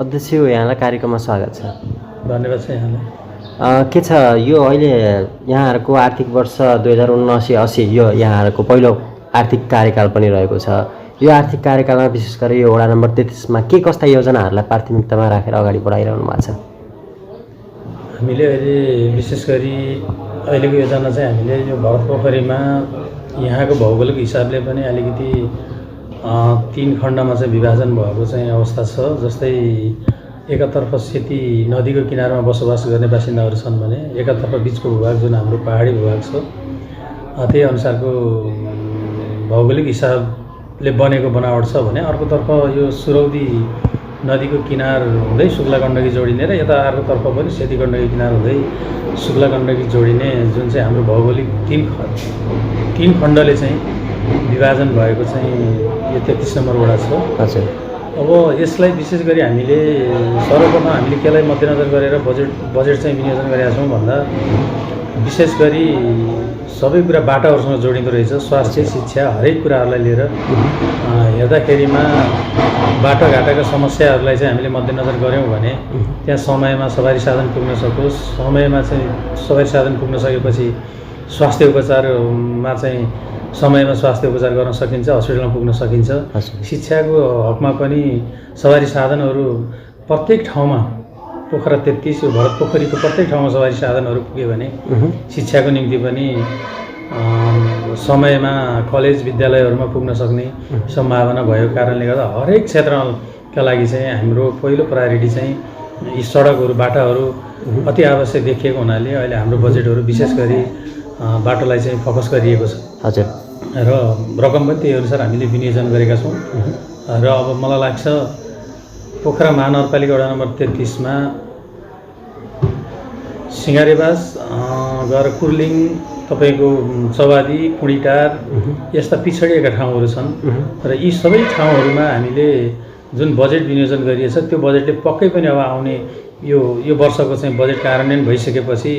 अध्यक्ष यहाँलाई कार्यक्रममा स्वागत छ। धन्यवाद छ यहाँलाई। के छ यो अहिले यहाँहरूको आर्थिक वर्ष 2079-80 यो यहाँहरूको पहिलो आर्थिक कार्यकाल पनि रहेको छ। यो आर्थिक कार्यकालमा विशेष गरी यो वडा नम्बर 33मा के कस्ता योजनाहरूलाई प्राथमिकतामा राखेर अगाडि बढाइरहनु भएको छ? हामीले अहिले विशेष गरी अहिलेको योजना चाहिँ हामीले यो भरतपोखरीमा यहाँको भौगोलिक हिसाबले पनि अलिकति 3 खण्डमा चाहिँ विभाजन भएको चाहिँ अवस्था छ। जस्तै एकातर्फ सेती नदीको किनारमा बसोबास गर्ने बासिन्दाहरू छन् भने एकातर्फ बिचको भूभाग जुन हाम्रो पहाडी भूभाग छ त्यही अनुसारको भौगोलिक हिसाबले बनेको बनावट छ भने अर्कोतर्फ यो सुरौदी नदीको किनार हुँदै शुक्ला गण्डकी जोडिने र यता अर्कोतर्फ पनि सेती गण्डकी किनार हुँदै शुक्ला गण्डकी जोडिने जुन चाहिँ हाम्रो भौगोलिक 3 खण्डले चाहिँ विभाजन भएको चाहिँ यो 33 नम्बर वडा छ। हजुर। अब यसलाई विशेष गरी हामीले सर्वप्रथम हामीले केलाई मध्यनजर गरेर बजेट चाहिँ विनियोजन गरेका छौँ भन्दा विशेष गरी सबै कुरा बाटाहरूसँग जोडिँदो रहेछ। स्वास्थ्य, शिक्षा हरेक कुराहरूलाई लिएर हेर्दाखेरिमा बाटोघाटाका समस्याहरूलाई चाहिँ हामीले मध्यनजर गऱ्यौँ भने त्यहाँ समयमा सवारी साधन पुग्न सकोस्। समयमा चाहिँ सवारी साधन पुग्न सकेपछि स्वास्थ्य उपचारमा चाहिँ समयमा स्वास्थ्य उपचार गर्न सकिन्छ, हस्पिटलमा पुग्न सकिन्छ। शिक्षाको हकमा पनि सवारी साधनहरू प्रत्येक ठाउँमा पोखरा 33 भरतपोखरीको प्रत्येक ठाउँमा सवारी साधनहरू पुग्यो भने शिक्षाको निम्ति पनि समयमा कलेज विद्यालयहरूमा पुग्न सक्ने सम्भावना भएको कारणले गर्दा हरेक क्षेत्रका लागि चाहिँ हाम्रो पहिलो प्रायोरिटी चाहिँ यी सडकहरू बाटाहरू अति आवश्यक देखिएको हुनाले अहिले हाम्रो बजेटहरू विशेष गरी बाटोलाई चाहिँ फोकस गरिएको छ। हजुर। र रकम पनि त्यही अनुसार हामीले विनियोजन गरेका छौँ। र अब मलाई लाग्छ पोखरा महानगरपालिका वडा नम्बर 33मा सिंगारेबास गएर कुर्लिङ तपाईँको चौबादी कुँडीटार यस्ता पिछडिएका ठाउँहरू छन् र यी सबै ठाउँहरूमा हामीले जुन बजेट विनियोजन गरिएछ त्यो बजेटले पक्कै पनि अब आउने यो वर्षको चाहिँ बजेट कार्यान्वयन भइसकेपछि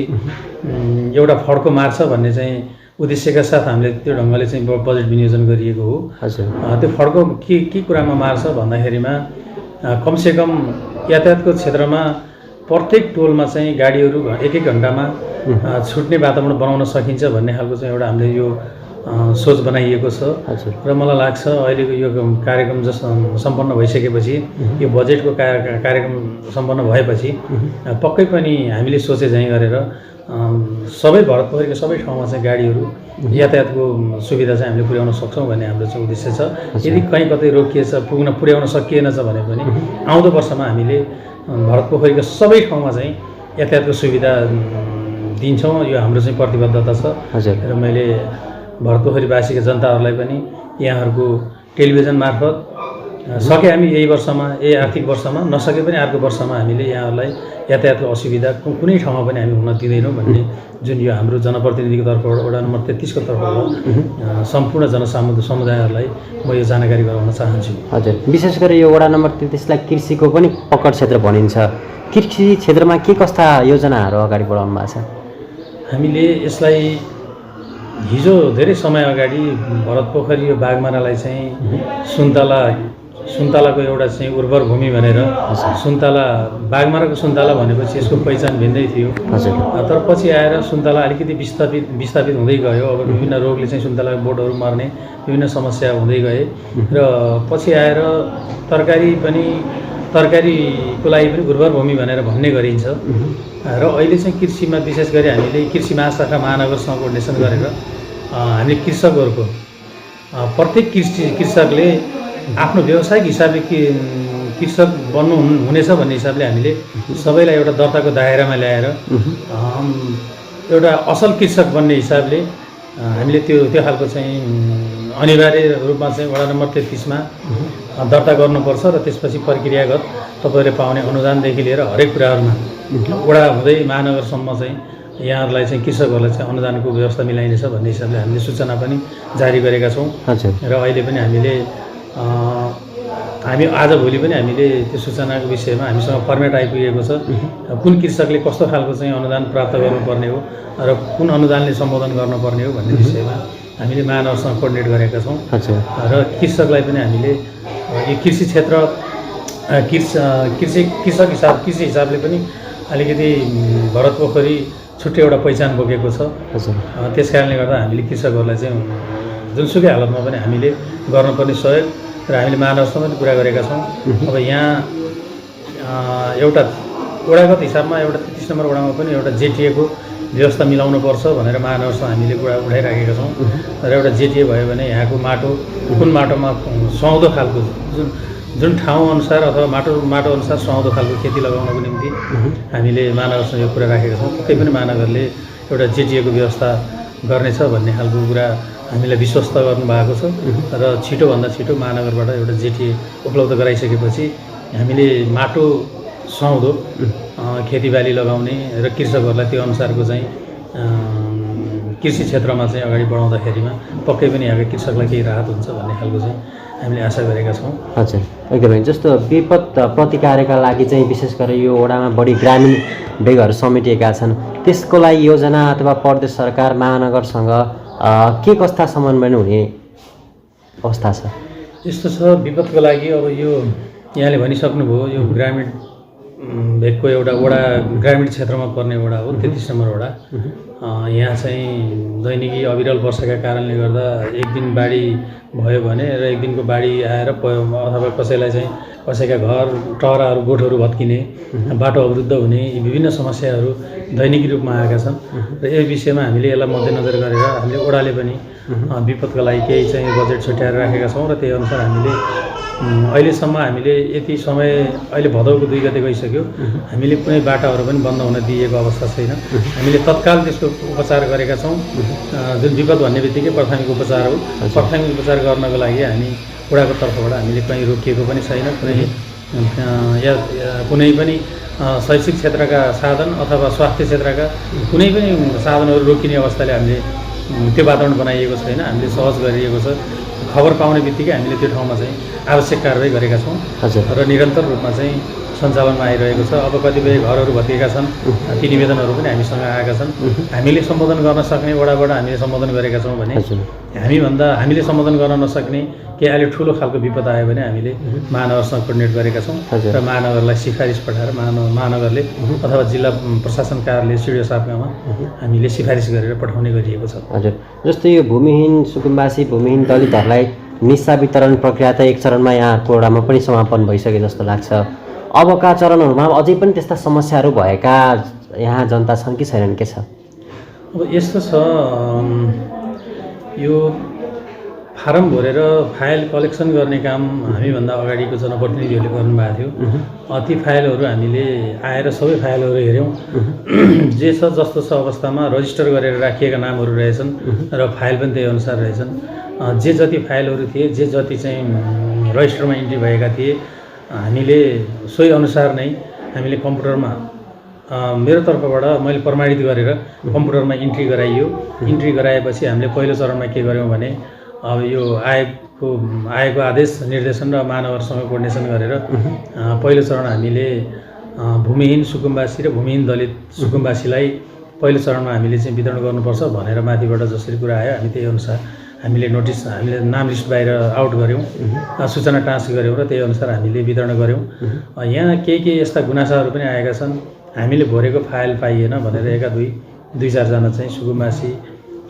एउटा फड्को मार्छ भन्ने चाहिँ उद्देश्यका साथ हामीले त्यो ढङ्गले चाहिँ बजेट विनियोजन गरिएको हो। हजुर। त्यो फड्को के कुरामा मार्छ भन्दाखेरिमा कमसेकम यातायातको क्षेत्रमा प्रत्येक टोलमा चाहिँ गाडीहरू 1-1 घन्टामा छुट्ने वातावरण बनाउन सकिन्छ भन्ने खालको चाहिँ एउटा हामीले यो सोच बनाइएको छ। र मलाई लाग्छ अहिलेको यो कार्यक्रम सम्पन्न भइसकेपछि यो बजेटको कार्यक्रम सम्पन्न भएपछि पक्कै पनि हामीले सोचे चाहिँ गरेर सबै भरतपोखरीको सबै ठाउँमा चाहिँ गाडीहरू यातायातको सुविधा चाहिँ हामीले पुर्याउन सक्छौँ भन्ने हाम्रो चाहिँ उद्देश्य छ। यदि कहीँ कतै रोकिएछ पुर्याउन सकिएन छ भने पनि आउँदो वर्षमा हामीले भरतपोखरीको सबै ठाउँमा चाहिँ यातायातको सुविधा दिन्छौँ। यो हाम्रो चाहिँ प्रतिबद्धता छ। र मैले भरतपोखरीवासीका जनताहरूलाई पनि यहाँहरूको टेलिभिजन मार्फत सके हामी यही वर्षमा यही आर्थिक वर्षमा नसके पनि अर्को वर्षमा हामीले यहाँहरूलाई यातायातको असुविधा कुनै ठाउँमा पनि हामी हुन दिँदैनौँ भन्ने जुन यो हाम्रो जनप्रतिनिधिको तर्फबाट वडा नम्बर 33 को तर्फबाट सम्पूर्ण जनसमुदायहरूलाई म यो जानकारी गराउन चाहन्छु। हजुर। विशेष गरी यो वडा नम्बर 33 लाई कृषिको पनि पकड क्षेत्र भनिन्छ। कृषि क्षेत्रमा के कस्ता योजनाहरू अगाडि बढाउनु भएको छ? हामीले यसलाई हिजो धेरै समय अगाडि भरतपोखरी यो बागमारालाई चाहिँ सुन्तलाको एउटा चाहिँ उर्वर भूमि भनेर सुन्तला बागमाराको सुन्तला भनेपछि यसको पहिचान भिन्दै थियो। तर पछि आएर सुन्तला अलिकति विस्थापित हुँदै गयो। अब विभिन्न रोगले चाहिँ सुन्तलाको बोटहरू मर्ने विभिन्न समस्या हुँदै गए र पछि आएर तरकारीको लागि पनि उर्वर भूमि भनेर भन्ने गरिन्छ। र अहिले चाहिँ कृषिमा विशेष गरी हामीले कृषि महाशाखा महानगरसँग कोर्डिनेसन गरेर हामीले कृषकहरूको प्रत्येक कृषकले आफ्नो व्यावसायिक हिसाबले कृषक बन्नु हुनेछ भन्ने हिसाबले हामीले सबैलाई एउटा दर्ताको दायरामा ल्याएर एउटा असल कृषक बन्ने हिसाबले हामीले त्यो खालको चाहिँ अनिवार्य रूपमा चाहिँ वडा नम्बर 33 मा दर्ता गर्नुपर्छ र त्यसपछि प्रक्रियागत तपाईँले पाउने अनुदानदेखि लिएर हरेक कुराहरूमा वडा हुँदै महानगरसम्म चाहिँ यहाँहरूलाई चाहिँ कृषकहरूलाई चाहिँ अनुदानको व्यवस्था मिलाइनेछ भन्ने हिसाबले हामीले सूचना पनि जारी गरेका छौँ। र अहिले पनि हामी आजभोलि पनि हामीले त्यो सूचनाको विषयमा हामीसँग फर्मेट आइपुगेको छ। कुन कृषकले कस्तो खालको चाहिँ अनुदान प्राप्त गर्नुपर्ने हो र कुन अनुदानले सम्बोधन गर्नुपर्ने हो भन्ने विषयमा हामीले महानगरसँग कोर्डिनेट गरेका छौँ। र कृषकलाई पनि हामीले यो कृषि क्षेत्र कृषि हिसाबले पनि अलिकति भरत पोखरी छुट्टै एउटा पहिचान बोकेको छ। हजुर त्यस कारणले गर्दा हामीले कृषकहरूलाई चाहिँ जुनसुकै हालतमा पनि हामीले गर्नुपर्ने सहयोग र हामीले महानगरसँग पनि कुरा गरेका छौँ। अब यहाँ एउटा वडागत हिसाबमा एउटा 33 नम्बर वडामा पनि एउटा जेटिएको व्यवस्था मिलाउनुपर्छ भनेर महानगरसँग हामीले कुरा उठाइराखेका छौँ। र एउटा जेटिए भयो भने यहाँको माटो कुन माटोमा सुहाउँदो खालको जुन ठाउँ अनुसार अथवा माटो अनुसार सुहाउँदो खालको खेती लगाउनको निम्ति हामीले महानगरसँग यो कुरा राखेका छौँ। पक्कै पनि महानगरले एउटा जेटिएको व्यवस्था गर्नेछ भन्ने खालको कुरा हामीलाई विश्वस्त गर्नुभएको छ। र छिटोभन्दा छिटो महानगरबाट एउटा जेटिए उपलब्ध गराइसकेपछि हामीले माटो सुहाउँदो खेतीबाली लगाउने र कृषकहरूलाई त्यो अनुसारको चाहिँ कृषि क्षेत्रमा चाहिँ अगाडि बढाउँदाखेरिमा पक्कै पनि यहाँका कृषकलाई केही राहत हुन्छ भन्ने खालको चाहिँ हामीले आशा गरेका छौँ। हजुर एकदमै जस्तो विपद प्रतिकारका लागि चाहिँ विशेष गरेर यो वडामा बढी ग्रामीण बेगहरू समेटिएका छन्, त्यसको लागि योजना अथवा प्रदेश सरकार महानगरसँग के कस्ता समन्वय हुने अवस्था छ? यस्तो छ, विपदको लागि अब यो यहाँले भनिसक्नुभयो, यो ग्रामीण भेगको एउटा वडा ग्रामीण क्षेत्रमा पर्ने वडा हो, 33 नम्बर वडा। यहाँ चाहिँ दैनिकी अविरल वर्षाका कारणले गर्दा एक दिन बाढी भयो भने र एक दिनको बाढी आएर अथवा कसैलाई चाहिँ कसैका घर टहराहरू गोठहरू भत्किने, बाटो अवरुद्ध हुने, यी विभिन्न समस्याहरू दैनिकी रूपमा आएका छन्। र यस विषयमा हामीले यसलाई मध्यनजर गरेर हामीले वडाले पनि विपदका लागि केही चाहिँ बजेट छुट्याएर राखेका छौँ। र त्यही अनुसार हामीले अहिलेसम्म हामीले यति समय अहिले भदौको 2 गते गइसक्यो, हामीले कुनै बाटाहरू पनि बन्द हुन दिएको अवस्था छैन। हामीले तत्काल त्यसको उपचार गरेका छौँ। जुन विपद भन्ने बित्तिकै प्राथमिक उपचार हो, प्राथमिक उपचार गर्नको लागि हामी वडाको तर्फबाट हामीले कहीँ रोकिएको पनि छैन। कुनै पनि शैक्षिक क्षेत्रका साधन अथवा स्वास्थ्य क्षेत्रका कुनै पनि साधनहरू रोकिने अवस्थाले हामीले त्यो वातावरण बनाइएको छैन। हामीले सहज गरिएको छ। खबर पाउने बित्तिकै हामीले त्यो ठाउँमा चाहिँ आवश्यक कारबाही गरेका छौँ र निरन्तर रूपमा चाहिँ सञ्चालनमा आइरहेको छ। अब कतिपय घरहरू भत्किएका छन्, ती निवेदनहरू पनि हामीसँग आएका छन्। हामीले सम्बोधन गर्न सक्ने वडाबाट हामीले सम्बोधन गरेका छौँ भने हामीले सम्बोधन गर्न नसक्ने केही अहिले ठुलो खालको विपद आयो भने हामीले महानगरसँग कोर्डिनेट गरेका छौँ र महानगरलाई सिफारिस पठाएर महानगरले अथवा जिल्ला प्रशासन कार्यालय सिडिओ साहबकामा हामीले सिफारिस गरेर पठाउने गरिएको छ। हजुर जस्तो यो भूमिहीन सुकुम्बासी भूमिहीन दलितहरूलाई निस्सा वितरण प्रक्रिया त एक चरणमा यहाँको वडामा पनि समापन भइसके जस्तो लाग्छ। अबका चरणहरूमा अझै पनि त्यस्ता समस्याहरू भएका यहाँ जनता छन् कि छैनन्, के छ? अब यस्तो छ, यो फारम भरेर फाइल कलेक्सन गर्ने काम हामीभन्दा अगाडिको जनप्रतिनिधिहरूले गर्नुभएको थियो। ती फाइलहरू हामीले आएर सबै फाइलहरू हेऱ्यौँ। जे छ जस्तो छ अवस्थामा रजिस्टर गरेर राखिएका नामहरू रहेछन् र फाइल पनि त्यही अनुसार रहेछन्। जे जति फाइलहरू थिए, जे जति चाहिँ रजिस्टरमा इन्ट्री भएका थिए, हामीले सोही अनुसार नै हामीले कम्प्युटरमा मेरो तर्फबाट मैले प्रमाणित गरेर कम्प्युटरमा इन्ट्री गराइयो। इन्ट्री गराएपछि हामीले पहिलो चरणमा के गर्यौँ भने अब यो आयोगको आदेश निर्देशन र महानगरसँग कोर्डिनेसन गरेर पहिलो चरण हामीले भूमिहीन सुकुम्बासी र भूमिहीन दलित सुकुम्बासीलाई पहिलो चरणमा हामीले चाहिँ वितरण गर्नुपर्छ भनेर माथिबाट जसरी कुरा आयो हामी त्यही अनुसार हामीले नाम लिस्ट बाहिर आउट गऱ्यौँ, सूचना ट्रान्स गऱ्यौँ र त्यही अनुसार हामीले वितरण गऱ्यौँ। यहाँ केही यस्ता गुनासाहरू पनि आएका छन्, हामीले भरेको फाइल पाइएन भनेर एका दुई चारजना चाहिँ सुकुम्बासी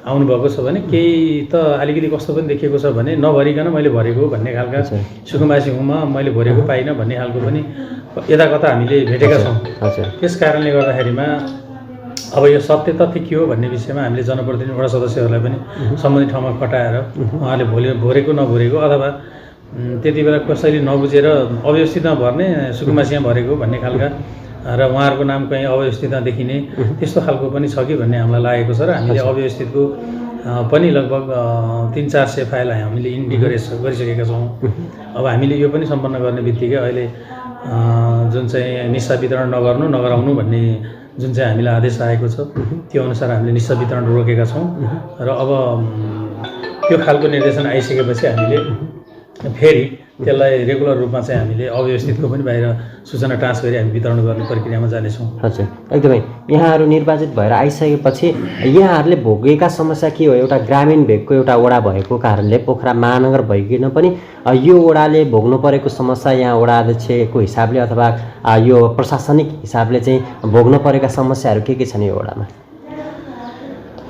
आउनुभएको छ भने केही त अलिकति कस्तो पनि देखिएको छ भने नभरिकन मैले भरेको भन्ने खालका सुकुम्बासी हुँमा मैले भरेको पाइनँ भन्ने खालको पनि यता कता हामीले भेटेका छौँ। त्यस कारणले गर्दाखेरिमा अब यो सत्य तथ्य के हो भन्ने विषयमा हामीले जनप्रतिनिधि वडा सदस्यहरूलाई पनि सम्बन्धित ठाउँमा खटाएर उहाँले भरेको नभरेको अथवा त्यति बेला कसैले नबुझेर अव्यवस्थितमा भर्ने सुकुम्बासीमा भरेको भन्ने खालका र उहाँहरूको नाम कहीँ अव्यवस्थितमा देखिने त्यस्तो खालको पनि छ कि भन्ने हामीलाई लागेको छ र हामीले अव्यवस्थितको पनि लगभग 300-400 फाइल हामीले इन्ट्री गरिसकेका छौँ। अब हामीले यो पनि सम्पन्न गर्ने बित्तिकै अहिले जुन चाहिँ निस्सा वितरण नगराउनु भन्ने जुन चाहिँ हामीलाई आदेश आएको छ त्यो अनुसार हामीले निस्सा वितरण रोकेका छौँ र अब त्यो खालको निर्देशन आइसकेपछि हामीले फेरि त्यसलाई रेगुलर रूपमा चाहिँ हामीले अव्यवस्थितको पनि बाहिर सूचना ट्रान्स गरी हामी वितरण गर्ने प्रक्रियामा जानेछौँ। हजुर, एकदमै। यहाँहरू निर्वाचित भएर आइसकेपछि यहाँहरूले भोगेका समस्या के हो? एउटा ग्रामीण भेगको एउटा वडा भएको कारणले, पोखरा महानगर भइकन पनि यो वडाले भोग्नु परेको समस्या यहाँ वडा अध्यक्षको हिसाबले अथवा यो प्रशासनिक हिसाबले चाहिँ भोग्नु परेका समस्याहरू के छन् यो वडामा?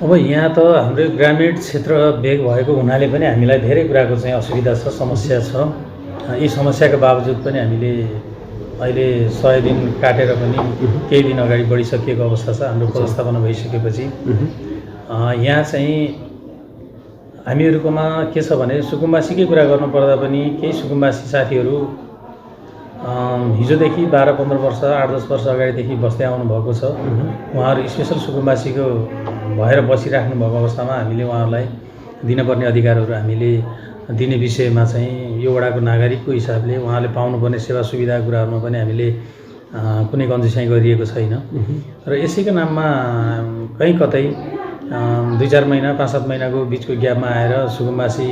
अब यहाँ त हाम्रो ग्रामीण क्षेत्र भेग भएको हुनाले पनि हामीलाई धेरै कुराको चाहिँ असुविधा छ, समस्या छ। यी समस्याको बावजुद पनि हामीले अहिले 100 दिन काटेर पनि केही दिन अगाडि बढिसकिएको अवस्था छ। हाम्रो व्यवस्थापन भइसकेपछि यहाँ चाहिँ हामीहरूकोमा के छ भने सुकुम्बासीकै कुरा गर्नुपर्दा पनि केही सुकुम्बासी साथीहरू हिजोदेखि 12-15 वर्ष 8-10 वर्ष अगाडिदेखि बस्दै आउनुभएको छ। उहाँहरू स्पेसल सुकुम्बासीको भएर बसिराख्नु भएको अवस्थामा हामीले उहाँहरूलाई दिनपर्ने अधिकारहरू हामीले दिने विषयमा चाहिँ यो वडाको नागरिकको हिसाबले उहाँले पाउनुपर्ने सेवा सुविधा कुराहरूमा पनि हामीले कुनै कन्जुसाइ गरिएको छैन। र यसैको नाममा कहीँ कतै 2-4 महिना 5-7 महिनाको बिचको ग्यापमा आएर सुकुम्बासी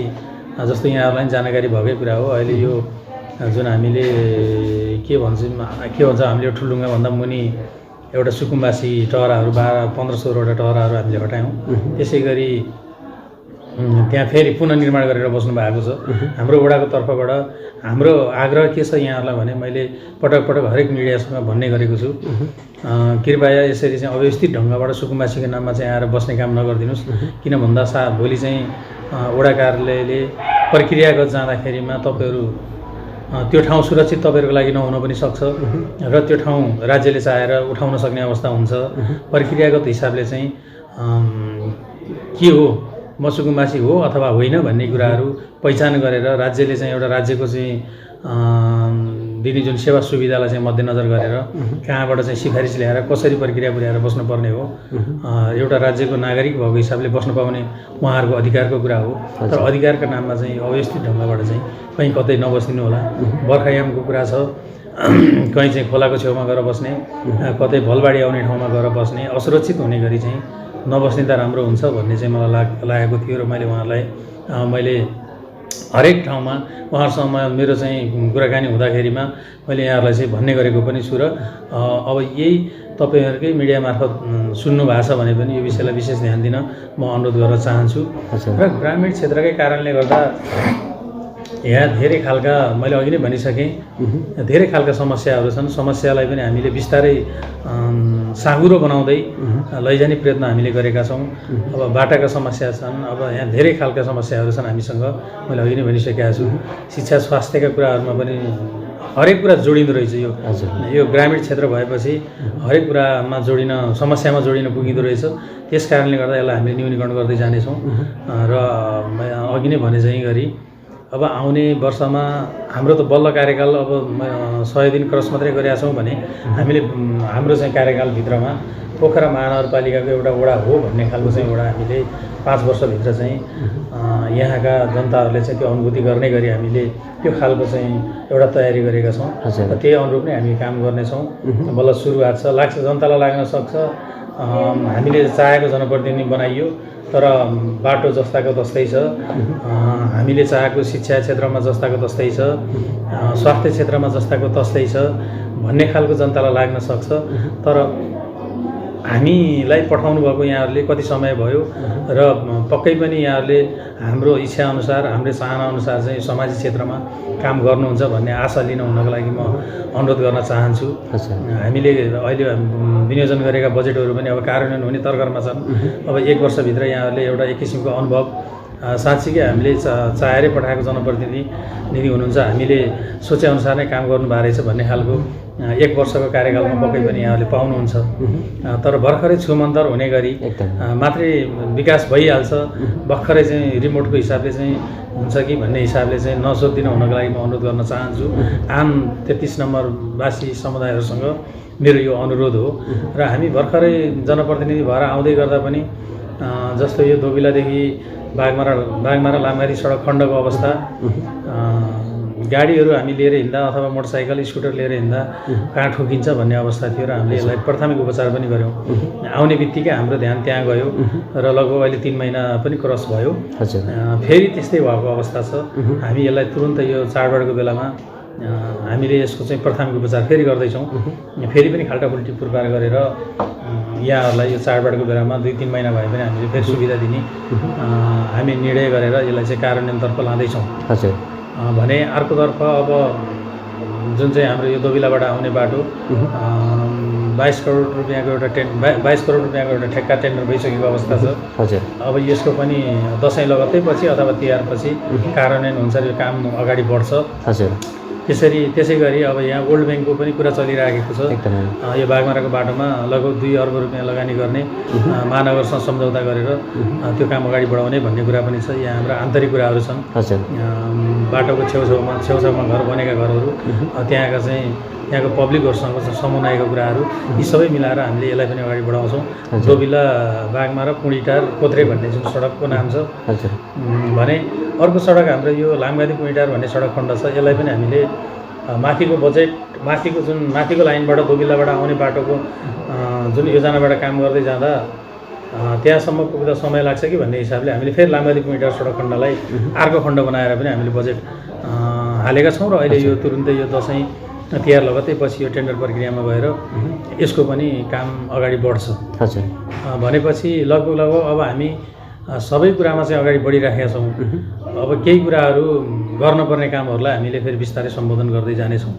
जस्तो यहाँहरूलाई जानकारी भएकै कुरा हो, अहिले यो जुन हामीले के भन्छ हामीले ठुलुङ्गाभन्दा मुनि एउटा सुकुम्बासी टहराहरू 1500वटा टहराहरू हामीले हटायौँ। त्यसै गरी त्यहाँ फेरि पुनर्निर्माण गरेर बस्नु भएको छ। हाम्रो वडाको तर्फबाट हाम्रो आग्रह के छ यहाँहरूलाई भने मैले पटक पटक हरेक मिडियासँग भन्ने गरेको छु, कृपया यसरी चाहिँ अव्यवस्थित ढङ्गबाट सुकुम्बासीको नाममा चाहिँ आएर बस्ने काम नगरिदिनुहोस्। किन भन्दा भोलि चाहिँ वडा कार्यालयले प्रक्रियागत जाँदाखेरिमा तपाईँहरू त्यो ठाउँ सुरक्षित तपाईँहरूको लागि नहुन पनि सक्छ र त्यो ठाउँ राज्यले चाहेर उठाउन सक्ने अवस्था हुन्छ। प्रक्रियागत हिसाबले चाहिँ के हो, म सुकुम्बासी हो अथवा होइन भन्ने कुराहरू पहिचान गरेर राज्यले चाहिँ एउटा राज्यको चाहिँ दिने जुन सेवा सुविधालाई चाहिँ मध्यनजर गरेर कहाँबाट चाहिँ सिफारिस ल्याएर कसरी प्रक्रिया पुर्याएर बस्नुपर्ने हो, एउटा राज्यको नागरिक भएको हिसाबले बस्नु पाउने उहाँहरूको अधिकारको कुरा हो। तर अधिकारको नाममा चाहिँ अव्यवस्थित ढङ्गबाट चाहिँ कहीँ कतै नबस्दिनु होला। बर्खायामको कुरा छ, कहीँ चाहिँ खोलाको छेउमा गएर बस्ने, कतै भलबाडी आउने ठाउँमा गएर बस्ने, असुरक्षित हुने गरी चाहिँ नबस्ने त राम्रो हुन्छ भन्ने चाहिँ मलाई लागेको थियो। र मैले उहाँहरूलाई मैले हरेक ठाउँमा उहाँहरूसँग मेरो चाहिँ कुराकानी हुँदाखेरिमा मैले यहाँहरूलाई चाहिँ भन्ने गरेको पनि छु। र अब यही तपाईँहरूकै मिडिया मार्फत सुन्नु भएको छ भने पनि यो विषयलाई विशेष ध्यान दिन म अनुरोध गर्न चाहन्छु। र ग्रामीण क्षेत्रकै कारणले गर्दा यहाँ धेरै खालका, मैले अघि नै भनिसकेँ, धेरै खालका समस्याहरू छन्। समस्यालाई पनि हामीले बिस्तारै साँगुरो बनाउँदै लैजाने प्रयत्न हामीले गरेका छौँ। अब बाटाका समस्या छन्, अब यहाँ धेरै खालका समस्याहरू छन् हामीसँग, मैले अघि नै भनिसकेका छु। शिक्षा स्वास्थ्यका कुराहरूमा पनि हरेक कुरा जोडिँदो रहेछ। यो ग्रामीण क्षेत्र भएपछि हरेक कुरामा जोडिन, समस्यामा जोडिन पुगिँदो रहेछ। त्यस कारणले गर्दा यसलाई हामीले न्यूनीकरण गर्दै जानेछौँ। र अघि नै भने चाहिँ गरी अब आउने वर्षमा हाम्रो त बल्ल कार्यकाल अब 100 दिन क्रस मात्रै गरेका छौँ भने हामीले हाम्रो चाहिँ कार्यकालभित्रमा पोखरा महानगरपालिकाको एउटा वडा हो भन्ने खालको चाहिँ एउटा हामीले 5 वर्षभित्र चाहिँ यहाँका जनताहरूले चाहिँ त्यो अनुभूति गर्ने गरी हामीले त्यो खालको चाहिँ एउटा तयारी गरेका छौँ। र त्यही अनुरूप नै हामी काम गर्नेछौँ। बल्ल सुरुवात छ, लाग्छ जनतालाई लाग्न सक्छ हामीले चाहेको जनप्रतिनिधि बनाइयो तर बाटो जस्ताको तस्तै छ, हामीले चाहेको शिक्षा क्षेत्रमा जस्ताको तस्तै छ, स्वास्थ्य क्षेत्रमा जस्ताको तस्तै छ भन्ने खालको जनतालाई लाग्न सक्छ। तर हामीलाई पठाउनु भएको यहाँहरूले कति समय भयो र पक्कै पनि यहाँहरूले हाम्रो इच्छाअनुसार, हाम्रो चाहनाअनुसार चाहिँ सामाजिक क्षेत्रमा काम गर्नुहुन्छ भन्ने आशा लिन हुनको लागि म अनुरोध गर्न चाहन्छु। हामीले अहिले विनियोजन गरेका बजेटहरू पनि अब कार्यान्वयन हुने तर्करमा छन्। अब 1 वर्षभित्र यहाँहरूले एउटा एक किसिमको अनुभव साँच्चीकै हामीले चाहेरै पठाएको जनप्रतिनिधि हुनुहुन्छ, हामीले सोचेअनुसार नै काम गर्नुभएको रहेछ भन्ने खालको 1 वर्षको कार्यकालमा पक्कै पनि यहाँहरूले पाउनुहुन्छ। तर भर्खरै छुमन्तर हुने गरी मात्रै विकास भइहाल्छ, भर्खरै चाहिँ रिमोटको हिसाबले चाहिँ हुन्छ कि भन्ने हिसाबले चाहिँ नसोचिदिन हुनको लागि म अनुरोध गर्न चाहन्छु। आम 33 नम्बरवासी समुदायहरूसँग मेरो यो अनुरोध हो। र हामी भर्खरै जनप्रतिनिधि भएर आउँदै गर्दा पनि जस्तो यो दोबिलादेखि बागमारा लामगारी सडक खण्डको अवस्था, गाडीहरू हामी लिएर हिँड्दा अथवा मोटरसाइकल स्कुटर लिएर हिँड्दा कहाँ ठोकिन्छ भन्ने अवस्था थियो र हामीले यसलाई प्राथमिक उपचार पनि गऱ्यौँ। आउने बित्तिकै हाम्रो ध्यान त्यहाँ गयो र लगभग अहिले 3 महिना पनि क्रस भयो। फेरि त्यस्तै भएको अवस्था छ। हामी यसलाई तुरुन्तै यो चाडबाडको बेलामा हामीले यसको चाहिँ प्राथमिक उपचार फेरि गर्दैछौँ। फेरि पनि खाल्टाखुल्टी पुरपार गरेर यहाँहरूलाई यो चाडबाडको बेलामा 2-3 महिना भए पनि हामीले फेरि सुविधा दिने हामी निर्णय गरेर यसलाई चाहिँ कार्यान्वयनतर्फ लाँदैछौँ। भने अर्कोतर्फ अब जुन चाहिँ हाम्रो यो दोबिलाबाट आउने बाटो 22 करोड रुपियाँको एउटा 22 करोड रुपियाँको एउटा ठेक्का टेन्डर भइसकेको अवस्था छ। अब यसको पनि दसैँ लगत्तैपछि अथवा तिहारपछि कार्यान्वयन हुन्छ, यो काम अगाडि बढ्छ। त्यसै गरी अब यहाँ वर्ल्ड ब्याङ्कको पनि कुरा चलिरहेको छ। यो बागमाराको बाटोमा लगभग 2 अर्ब रुपियाँ लगानी गर्ने महानगरसँग सम्झौता गरेर त्यो काम अगाडि बढाउने भन्ने कुरा पनि छ। यहाँ हाम्रा आन्तरिक कुराहरू छन्। बाटोको छेउछाउमा घर बनेका घरहरू, त्यहाँका चाहिँ यहाँको पब्लिकहरूसँग समन्वयको कुराहरू, यी सबै मिलाएर हामीले यसलाई पनि अगाडि बढाउँछौँ। दोबिला बागमारा पुँडीटार कोत्रे भन्ने जुन सडकको नाम छ भने अर्को सडक हाम्रो यो लामगादी पुँडीटार भन्ने सडक खण्ड छ। यसलाई पनि हामीले माथिको बजेट माथिको लाइनबाट दोबिलाबाट आउने बाटोको जुन योजनाबाट काम गर्दै जाँदा त्यहाँसम्म पुग्दा समय लाग्छ कि भन्ने हिसाबले हामीले फेरि लामगादी पुँडीटार सडक खण्डलाई अर्को खण्ड बनाएर पनि हामीले बजेट हालेका छौँ र अहिले यो तुरुन्तै यो दसैँ तिहार लगत्तै पछि यो टेन्डर प्रक्रियामा गएर यसको पनि काम अगाडि बढ्छ। भनेपछि लगभग अब हामी सबै कुरामा चाहिँ अगाडि बढिराखेका छौँ। अब केही कुराहरू गर्नुपर्ने कामहरूलाई हामीले फेरि बिस्तारै सम्बोधन गर्दै जानेछौँ।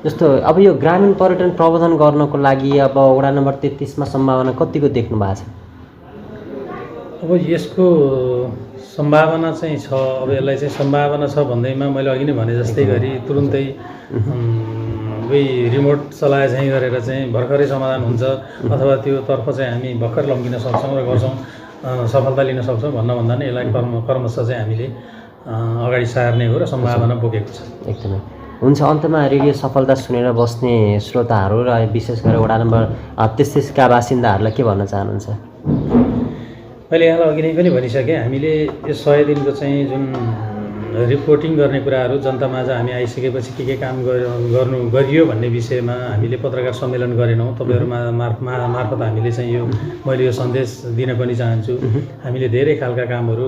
जस्तो अब यो ग्रामीण पर्यटन प्रबन्धन गर्नको लागि अब वडा नम्बर 33मा सम्भावना कतिको देख्नु भएको छ? अब यसको सम्भावना चाहिँ छ। अब यसलाई चाहिँ सम्भावना छ भन्दैमा मैले अघि नै भने जस्तै गरी तुरुन्तै रिमोट चलाए चाहिँ गरेर चाहिँ भर्खरै समाधान हुन्छ अथवा त्यो तर्फ चाहिँ हामी भर्खर लम्किन सक्छौँ र गर्छौँ, सफलता लिन सक्छौँ भन्दा नै यसलाई क्रमशः चाहिँ हामीले अगाडि सार्ने हो र सम्भावना बोकेको छ। एकदमै हुन्छ। अन्तमा रेडियो सफलता सुनेर बस्ने श्रोताहरू र विशेष गरेर वडा नम्बर 33का बासिन्दाहरूलाई के भन्न चाहनुहुन्छ? मैले यहाँलाई अघि नै पनि भनिसकेँ, हामीले यो 100 दिनको चाहिँ जुन रिपोर्टिङ गर्ने कुराहरू जनतामाझ हामी आइसकेपछि के काम गरियो भन्ने विषयमा हामीले पत्रकार सम्मेलन गरेनौँ। तपाईँहरू मार्फत हामीले चाहिँ यो मैले यो सन्देश दिन पनि चाहन्छु। हामीले धेरै खालका कामहरू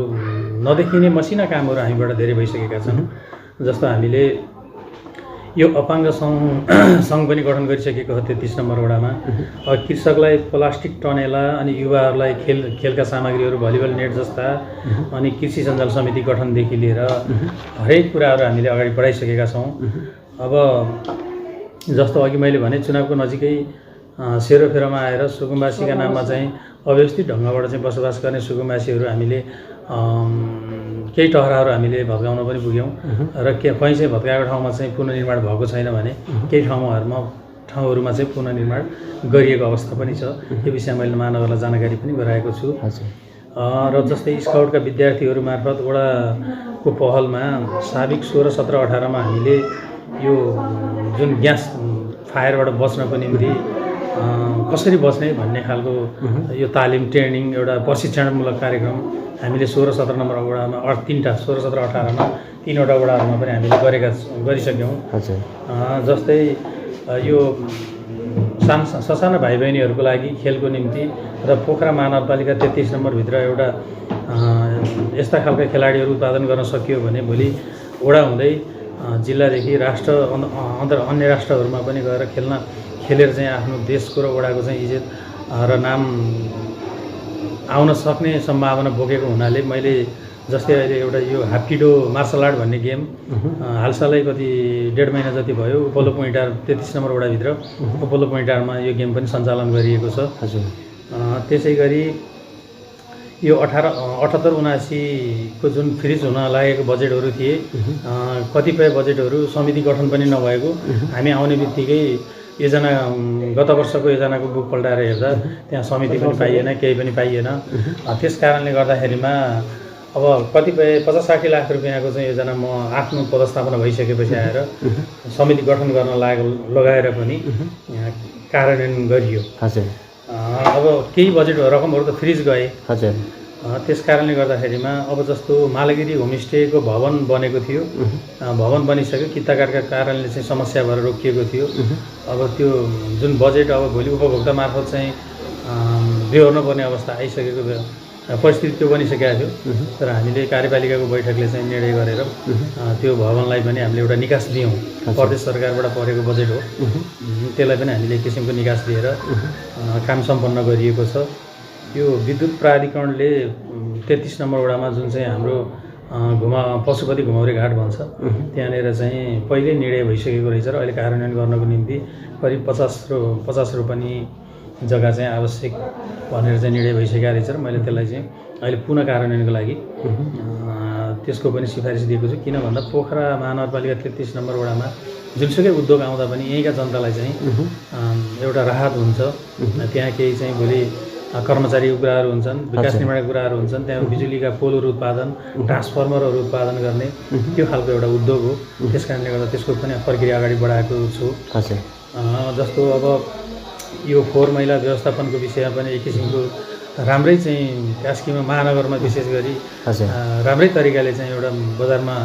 नदेखिने मसिना कामहरू हामीबाट धेरै भइसकेका छन्। जस्तो हामीले यो अपाङ्ग सङ्घ पनि गठन गरिसकेको हो 33 नम्बर वडामा। कृषकलाई प्लास्टिक टनेला अनि युवाहरूलाई खेलका सामग्रीहरू भलिबल नेट जस्ता अनि कृषि सञ्जाल समिति गठनदेखि लिएर हरेक कुराहरू हामीले अगाडि बढाइसकेका छौँ। अब जस्तो अघि मैले भने चुनावको नजिकै सेरोफेरोमा आएर सुकुम्बासीका नाममा चाहिँ अव्यवस्थित ढङ्गबाट चाहिँ बसोबास गर्ने सुकुम्बासीहरू हामीले केही टहराहरू हामीले भत्काउन पनि पुग्यौँ र कहीँ चाहिँ भत्काएको ठाउँमा चाहिँ पुनर्निर्माण भएको छैन भने केही ठाउँहरूमा चाहिँ पुनर्निर्माण गरिएको अवस्था पनि छ। यो विषयमा मैले महानगरलाई जानकारी पनि गराएको छु। र जस्तै स्काउटका विद्यार्थीहरू मार्फत वडाको पहलमा साबिक 16, 17, 18मा हामीले यो जुन ग्यास फायरबाट बच्नको निम्ति कसरी बच्ने भन्ने खालको यो तालिम ट्रेनिङ एउटा प्रशिक्षणमूलक कार्यक्रम हामीले 16, 17 नम्बर वडामा 16, 17, 18मा 3वटा वडाहरूमा पनि हामीले गरिसक्यौँ। जस्तै यो ससाना भाइ बहिनीहरूको लागि खेलको निम्ति र पोखरा महानगरपालिका 33 नम्बरभित्र एउटा यस्ता खालका खेलाडीहरू उत्पादन गर्न सकियो भने भोलि वडा हुँदै जिल्लादेखि अन्य राष्ट्रहरूमा पनि गएर खेलेर चाहिँ आफ्नो देशको र वडाको चाहिँ इज्जत र नाम आउन सक्ने सम्भावना बोकेको हुनाले मैले जस्तै अहिले एउटा यो हाप्किडो मार्सल आर्ट भन्ने गेम हालसालै कति 1.5 महिना जति भयो उपोलो पुँडीटार 33 नम्बर वडाभित्र उपोलो पुँडीटारमा यो गेम पनि सञ्चालन गरिएको छ। त्यसै गरी यो 78-79 को जुन फ्रिज हुन लागेको बजेटहरू थिए, कतिपय बजेटहरू समिति गठन पनि नभएको हामी आउने बित्तिकै योजना गत वर्षको योजनाको बुक पल्टाएर हेर्दा त्यहाँ समिति पनि पाइएन, केही पनि पाइएन। त्यस कारणले गर्दाखेरिमा अब कतिपय 50-60 लाख रुपियाँको चाहिँ योजना म आफ्नो पदस्थापना भइसकेपछि आएर समिति गठन गर्न लगाएर पनि कार्यान्वयन गरियो। अब केही बजेट रकमहरू त फ्रिज गए। त्यस कारणले गर्दाखेरिमा अब जस्तो मालागिरी होमस्टेको भवन बनेको थियो, भवन बनिसक्यो, किताकाटका कारणले चाहिँ समस्या भएर रोकिएको थियो। अब त्यो जुन बजेट अब भोलि उपभोक्ता मार्फत चाहिँ बेहोर्नुपर्ने अवस्था आइसकेको परिस्थिति त्यो बनिसकेको थियो। तर हामीले कार्यपालिकाको बैठकले चाहिँ निर्णय गरेर त्यो भवनलाई पनि हामीले एउटा निकास दियौँ। प्रदेश सरकारबाट परेको बजेट हो, त्यसलाई पनि हामीले एक किसिमको निकास दिएर काम सम्पन्न गरिएको छ। यो विद्युत प्राधिकरणले 33 नम्बर वडामा जुन चाहिँ हाम्रो पशुपति घुमाउरे घाट भन्छ, त्यहाँनिर चाहिँ पहिले निर्णय भइसकेको रहेछ र अहिले कार्यान्वयन गर्नको निम्ति करिब 50 रोपनी जग्गा चाहिँ आवश्यक भनेर चाहिँ निर्णय भइसकेको रहेछ र मैले त्यसलाई चाहिँ अहिले पुनः कार्यान्वयनको लागि त्यसको पनि सिफारिस दिएको छु। किन भन्दा पोखरा महानगरपालिका 33 नम्बर वडामा जुनसुकै उद्योग आउँदा पनि यहीँका जनतालाई चाहिँ एउटा राहत हुन्छ। त्यहाँ केही चाहिँ भोलि कर्मचारीको कुराहरू हुन्छन्, विकास निर्माणका कुराहरू हुन्छन्, त्यहाँ बिजुलीका पोलहरू उत्पादन, ट्रान्सफर्मरहरू उत्पादन गर्ने त्यो खालको एउटा उद्योग हो। त्यस कारणले गर्दा त्यसको पनि प्रक्रिया अगाडि बढाएको छु। जस्तो अब यो फोहोर मैला व्यवस्थापनको विषयमा पनि एक किसिमको राम्रै चाहिँ कास्कीमा महानगरमा विशेष गरी राम्रै तरिकाले चाहिँ एउटा बजारमा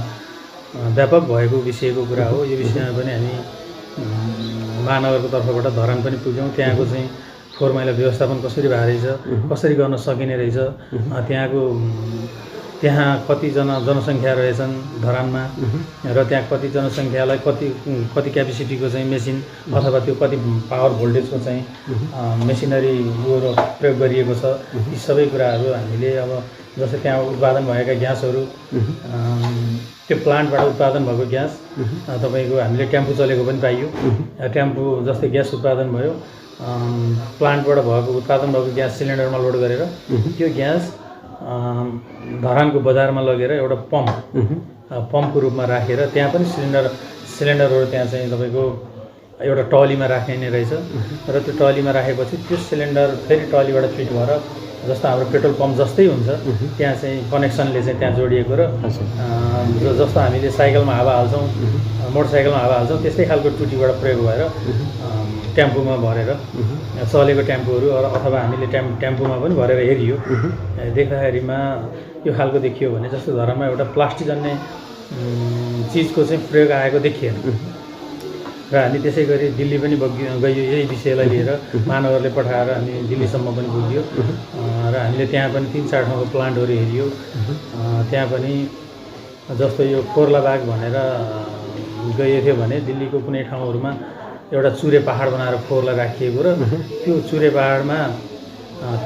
व्यापक भएको विषयको कुरा हो। यो विषयमा पनि हामी महानगरको तर्फबाट धरान पनि पुग्यौँ। त्यहाँको चाहिँ फोहोर मैला व्यवस्थापन कसरी भएको रहेछ, कसरी गर्न सकिने रहेछ, त्यहाँ कतिजना जनसङ्ख्या रहेछन् धरानमा र त्यहाँ कति जनसङ्ख्यालाई कति क्यापेसिटीको चाहिँ मेसिन अथवा त्यो कति पावर भोल्टेजको चाहिँ मेसिनरी प्रयोग गरिएको छ। यी सबै कुराहरू हामीले अब जस्तै त्यहाँ उत्पादन भएका ग्यासहरू, त्यो प्लान्टबाट उत्पादन भएको ग्यास तपाईँको हामीले टेम्पो चलेको पनि पाइयो। टेम्पो जस्तै ग्यास उत्पादन भयो, प्लान्टबाट भएको उत्पादन भएको ग्यास सिलिन्डरमा लोड गरेर त्यो ग्यास धरानको बजारमा लगेर एउटा पम्पको रूपमा राखेर त्यहाँ पनि सिलिन्डरहरू त्यहाँ चाहिँ तपाईँको एउटा टलीमा राख्ने नै रहेछ र त्यो टलीमा राखेपछि त्यो सिलिन्डर फेरि टलीबाट फिट भएर जस्तो हाम्रो पेट्रोल पम्प जस्तै हुन्छ त्यहाँ चाहिँ कनेक्सनले चाहिँ त्यहाँ जोडिएको र जस्तो हामीले साइकलमा हावा हाल्छौँ, मोटरसाइकलमा हावा हाल्छौँ, त्यस्तै खालको टुटीबाट प्रयोग भएर टेम्पोमा भरेर चलेको टेम्पोहरू अथवा हामीले टेम्पोमा पनि भरेर हेरियो। देख्दाखेरिमा यो खालको देखियो भने जस्तो धरानमा एउटा प्लास्टिक जन्ने चिजको चाहिँ प्रयोग आएको देखिएन र हामी त्यसै गरी दिल्ली पनि गयो। यही विषयलाई लिएर महानगरले पठाएर हामी दिल्लीसम्म पनि पुग्यो र हामीले त्यहाँ पनि 3-4 ठाउँको प्लान्टहरू हेरियो। त्यहाँ पनि जस्तो यो कोर्लाबाग भनेर गएको थियो भने दिल्लीको कुनै ठाउँहरूमा एउटा चुरे पहाड बनाएर फोहोरलाई राखिएको र त्यो चुरे पहाडमा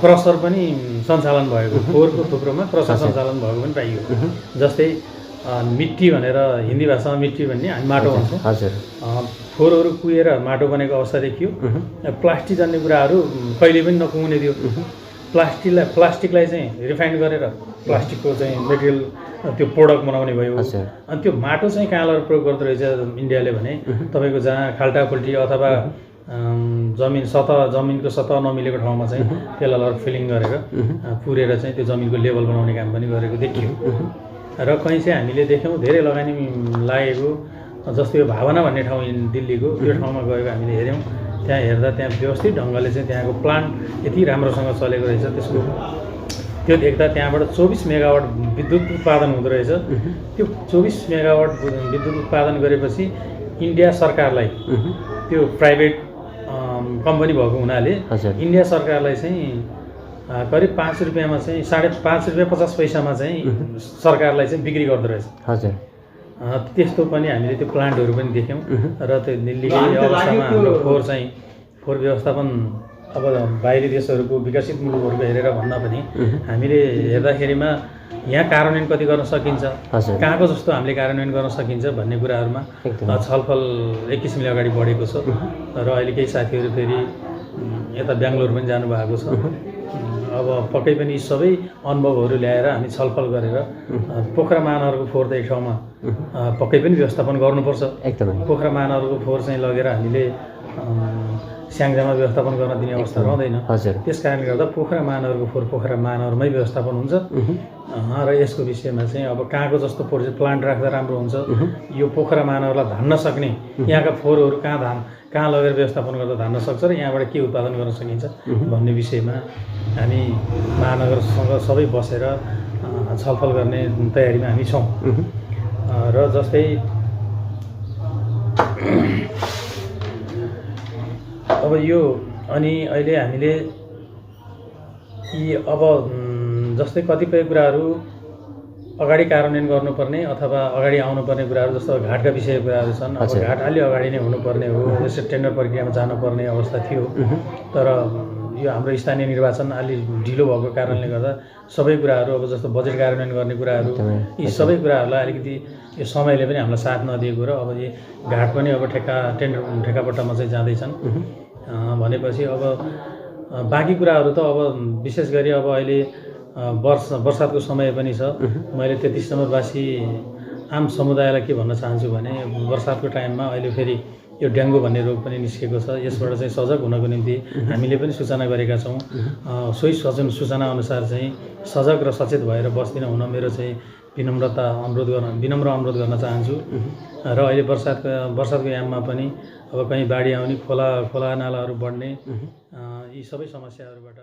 क्रसर पनि सञ्चालन भएको, फोहोरको थुप्रोमा क्रसर सञ्चालन भएको पनि पाइयो। जस्तै मिट्टी भनेर हिन्दी भाषामा मिट्टी भन्ने हामी माटो भन्छौँ, फोहोरहरू कुहेर माटो बनेको अवस्था देखियो। प्लास्टिक जन्ने कुराहरू कहिले पनि नकुहुने थियो। प्लास्टिकलाई चाहिँ रिफाइन गरेर प्लास्टिकको चाहिँ मेटेरियल त्यो प्रोडक्ट बनाउने भयो। अनि त्यो माटो चाहिँ कहाँ लगेर प्रयोग गर्दो रहेछ इन्डियाले भने तपाईँको जहाँ खाल्टाखुल्टी अथवा जमिनको सतह नमिलेको ठाउँमा चाहिँ त्यसलाई लगेर फिलिङ गरेर पुरेर चाहिँ त्यो जमिनको लेभल बनाउने काम पनि गरेको देखियो। र कहीँ चाहिँ हामीले देख्यौँ धेरै लगानी लागेको, जस्तो यो भावना भन्ने ठाउँ दिल्लीको त्यो ठाउँमा गएको हामीले हेऱ्यौँ। त्यहाँ हेर्दा त्यहाँ व्यवस्थित ढङ्गले चाहिँ त्यहाँको प्लान्ट यति राम्रोसँग चलेको रहेछ। त्यसको त्यो देख्दा त्यहाँबाट 24 मेगावाट विद्युत उत्पादन हुँदो रहेछ। त्यो 24 मेगावाट विद्युत उत्पादन गरेपछि इन्डिया सरकारलाई, त्यो प्राइभेट कम्पनी भएको हुनाले इन्डिया सरकारलाई चाहिँ करिब 5 रुपियाँमा चाहिँ 5.5 रुपियाँ 50 पैसामा चाहिँ सरकारलाई चाहिँ बिक्री गर्दो रहेछ। त्यस्तो पनि हामीले त्यो प्लान्टहरू पनि देख्यौँ र त्यो दिल्लीको अवस्थामा हाम्रो फोहोर व्यवस्थापन अब बाहिरी देशहरूको विकसित मुलुकहरूको हेरेर भन्दा पनि हामीले हेर्दाखेरिमा यहाँ कार्यान्वयन कति गर्न सकिन्छ, कहाँको जस्तो हामीले कार्यान्वयन गर्न सकिन्छ भन्ने कुराहरूमा छलफल एक किसिमले अगाडि बढेको छ। र अहिले केही साथीहरू फेरि यता बेङ्गलोर पनि जानुभएको छ। अब पक्कै पनि यी सबै अनुभवहरू ल्याएर हामी छलफल गरेर पोखरा महानगरको फोहोर त एक ठाउँमा पक्कै पनि व्यवस्थापन गर्नुपर्छ। पोखरा महानगरको फोहोर चाहिँ लगेर हामीले स्याङ्जामा व्यवस्थापन गर्न दिने अवस्था रहँदैन। हजुर। त्यस कारणले गर्दा पोखरा महानगरको फोहोर पोखरा महानगरमै व्यवस्थापन हुन्छ र यसको विषयमा चाहिँ अब कहाँको जस्तो प्लान्ट राख्दा राम्रो हुन्छ, यो पोखरा महानगरलाई धान्न सक्ने यहाँका फोहोरहरू कहाँ लगेर व्यवस्थापन गर्दा धान्न सक्छ र यहाँबाट के उत्पादन गर्न सकिन्छ भन्ने विषयमा हामी महानगरसँग सबै बसेर छलफल गर्ने तयारीमा हामी छौँ। र जस्तै अब यो अनि अहिले हामीले यी अब जस्तै कतिपय कुराहरू अगाडि कार्यान्वयन गर्नुपर्ने अथवा अगाडि आउनुपर्ने कुराहरू जस्तो घाटका विषयका कुराहरू छन्। अब घाट अलि अगाडि नै हुनुपर्ने हो, जस्तै टेन्डर प्रक्रियामा जानुपर्ने अवस्था थियो। तर यो हाम्रो स्थानीय निर्वाचन अलि ढिलो भएको कारणले गर्दा सबै कुराहरू अब जस्तो बजेट कार्यान्वयन गर्ने कुराहरू यी सबै कुराहरूलाई अलिकति यो समयले पनि हामीलाई साथ नदिएको र अब यो घाट पनि अब ठेक्कापट्टामा चाहिँ जाँदैछन् भनेपछि अब बाँकी कुराहरू त अब विशेष गरी अब अहिले बर्सातको समय पनि छ। मैले 33 नम्बरवासी आम समुदायलाई के भन्न चाहन्छु भने बर्सातको टाइममा अहिले फेरि यो डेङ्गु भन्ने रोग पनि निस्केको छ। यसबाट चाहिँ सजग हुनको निम्ति हामीले पनि सूचना गरेका छौँ। सोही सूचना अनुसार चाहिँ सजग र सचेत भएर बस्दिन हुन मेरो चाहिँ विनम्र अनुरोध गर्न चाहन्छु। र अहिले बर्सातको याममा पनि अब कहीँ बाढी आउने, खोला नालाहरू बढ्ने यी सबै समस्याहरूबाट